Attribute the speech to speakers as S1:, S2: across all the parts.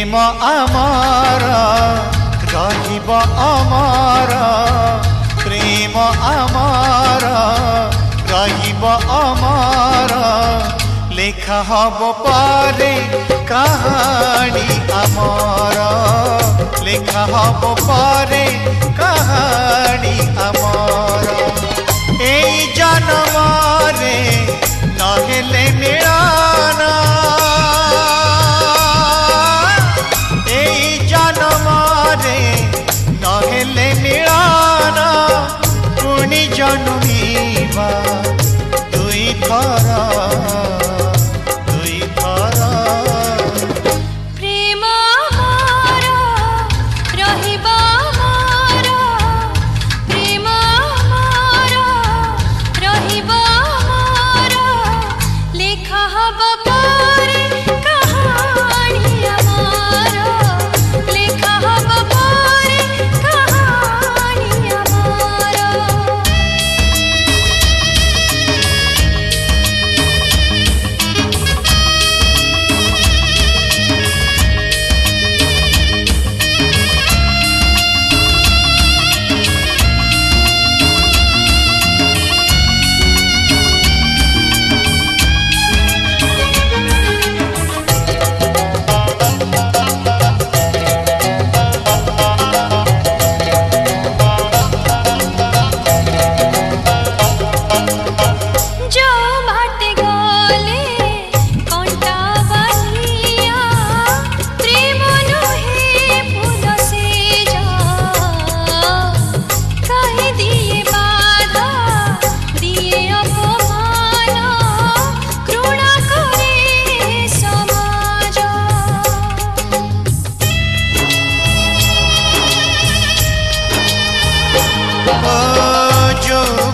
S1: प्रेम आमार रहिब अमर प्रेम आमार रहिब अमर लेखा हब पारे कहानी आमार लेखा हब पारे कहानी आमार एई जन्मरे नहेले मिलाना एई जन्मरे नहेले मिलाना पुणी जन्मिबा दुई थर
S2: प्रेम आमार रहिब अमर प्रेम आमार रहिब अमर लेखा हब पारे कहानी आमार लेखा हब पारे कहानी आमार।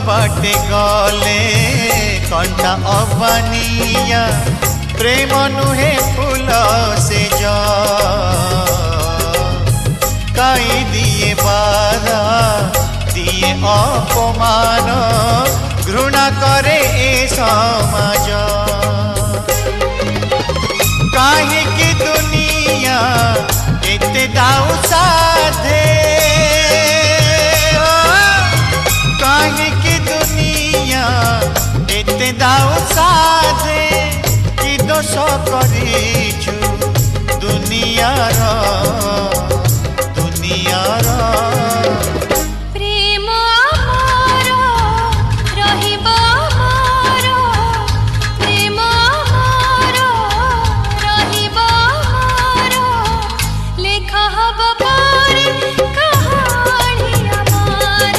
S1: बाटे गले कंटा अबानिया प्रेम नुहे फूल से जा कई दिए बाधा दिए अपमान घृणा करे ए समाज कहीं की दुनिया एते दाऊ साधे कहीं की दुनिया एते दाऊ साधे कि दोष करिछु दुनियार
S2: प्रेम आमार रहिब अमर प्रेम आमार रहिब अमर लेखा हब पारे कहानी आमार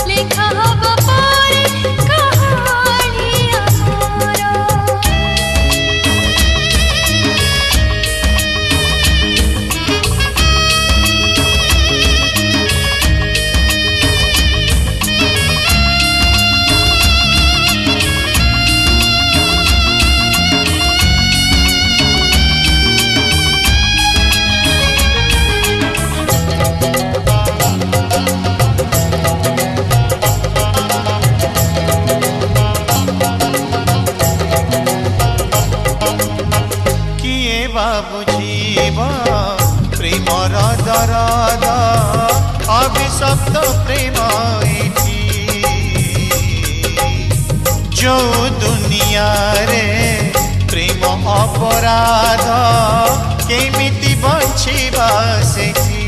S2: लेखा हब पारे कहानी आमार।
S1: बुझीब प्रेमर दरद अभिशप्त प्रेम जो दुनिया रे प्रेम अपराध केमिति बंचिबा सेठी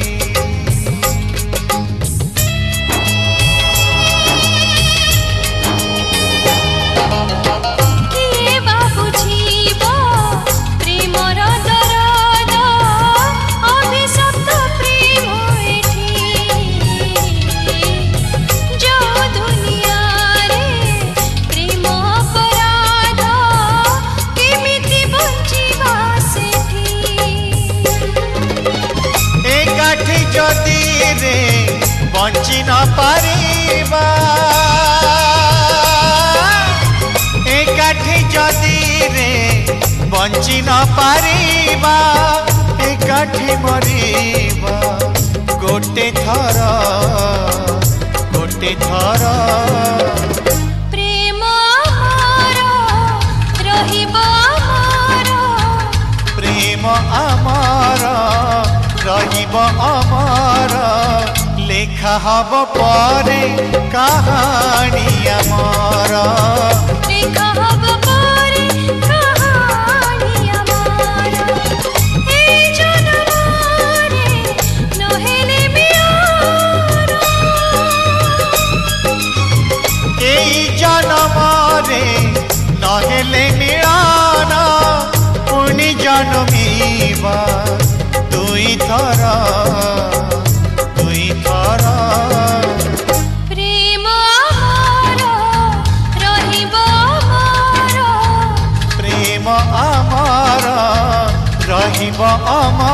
S1: जदि रे बंची न पारिबा एकाठी जदि रे बंची न पारिबा एकाठी मरिबा गोटे थर
S2: प्रेम आमार रहिब अमर
S1: प्रेम आमार रहिब अमर लेखा हब परे कहानी अमर
S2: लेखा हब परे कहानी अमर ए जनमरे नहेले मियार
S1: एई जनमरे नहेले मिलान पुनि जन्मिबा दुई थर
S2: प्रेम अमर रहिब अमर
S1: प्रेम अमर रहिब अमर